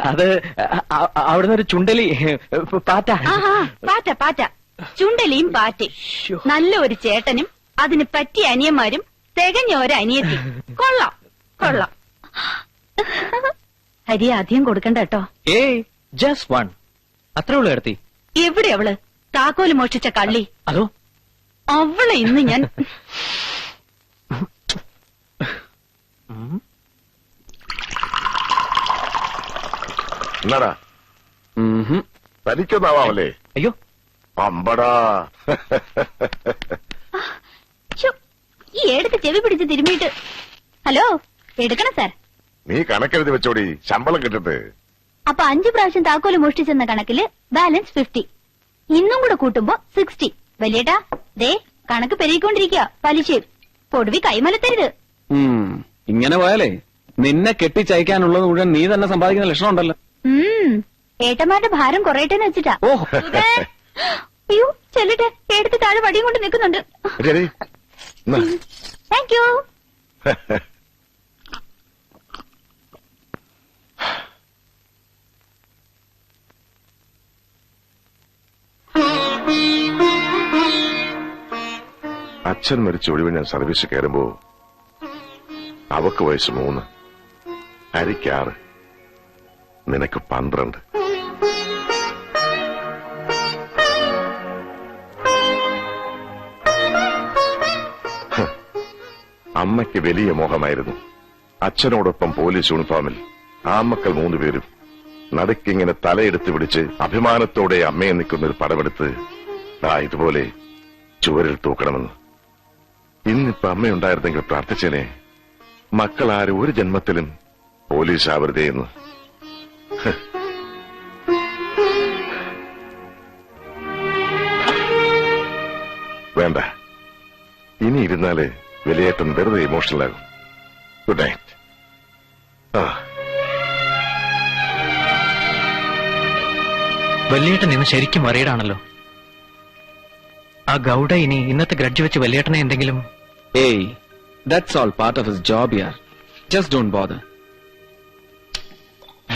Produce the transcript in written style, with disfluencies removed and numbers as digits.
അത് അവിടുന്ന് ഒരു ചുണ്ടലി പാറ്റ. പാറ്റ പാറ്റ, ചുണ്ടലിയും പാറ്റയും. നല്ല ഒരു ചേട്ടനും അതിന് പറ്റിയ അനിയന്മാരും തികഞ്ഞ ഒരു അനിയത്തി. കൊള്ളാം കൊള്ളാം. അരി അധികം കൊടുക്കണ്ട കേട്ടോ. ഏയ് ജസ്റ്റ് വൺ, അത്രേ ഉള്ളൂ എടുത്തി. എവിടെ അവള്? താക്കോല് മോഷിച്ച കള്ളി. അതോ അവളെ ഇന്ന് ഞാൻ എന്നാടാ തനിക്കൊന്നാവാമല്ലേ? അയ്യോ അമ്പടാ. ഈ എടുത്ത് ചെവി പിടിച്ച് തിരുമ്മിയിട്ട്. ഹലോ, എടുക്കണം സാർ. നീ കണക്കെഴുതി വെച്ചോടി, ശമ്പളം കിട്ടട്ടെ. അപ്പൊ 5 പ്രാവശ്യം താക്കോല് മോഷ്ടിച്ചെന്ന കണക്കില് ബാലൻസ് 50. ഇന്നും കൂടെ കൂട്ടുമ്പോ 60. വലിയേട്ടാ, ദേ കണക്ക് പെരുകിക്കൊണ്ടിരിക്കുക. പലിശയും പൊടുവി കൈമലത്തരുത്. ഇങ്ങനെ പോയാലേ നിന്നെ കെട്ടിച്ചയക്കാനുള്ളത് മുഴുവൻ നീ തന്നെ സമ്പാദിക്കുന്ന ലക്ഷണം ഉണ്ടല്ലോ. ഏട്ടന്മാരുടെ ഭാരം കുറയട്ടെന്ന് വെച്ചിട്ടാ. അയ്യോ ചെല്ലട്ടെ, എടുത്ത് താഴെ വടിയും കൊണ്ട് നിൽക്കുന്നുണ്ട്. Thank you. അച്ഛൻ മരിച്ച ഒഴിവ് ഞാൻ സർവീസ് കയറുമ്പോ അവക്ക് വയസ്സ് 3, ഹരിക്ക് 6, നിനക്ക് 12. അമ്മയ്ക്ക് വലിയ മോഹമായിരുന്നു അച്ഛനോടൊപ്പം പോലീസ് യൂണിഫോമിൽ ആമക്കൾ 3 പേരും നടുക്കിങ്ങനെ തലയെടുത്ത് പിടിച്ച് അഭിമാനത്തോടെ അമ്മയെ നിൽക്കുന്നൊരു പടമെടുത്ത് ഇതുപോലെ ചുവരിൽ തൂക്കണമെന്ന്. ഇന്നിപ്പോ അമ്മയുണ്ടായിരുന്നെങ്കിൽ പ്രാർത്ഥിച്ചേനെ, മക്കളാരും ഒരു ജന്മത്തിലും പോലീസ് ആവരുതേന്ന്. വേണ്ട, ഇനി ഇരുന്നാല് വലിയേട്ടൻ വെറുതെ ഇമോഷണൽ ആകും. Good night. വലിയേട്ടൻ ഇന്ന് ശരിക്കും വറീഡാണല്ലോ. ആ ഗൗഡ ഇനി ഇന്നത്തെ ഗ്രഡ്ജ് വെച്ച് വലിയേട്ടനെ എന്തെങ്കിലും. ഏയ്, that's all part of his job Yar. Just don't bother.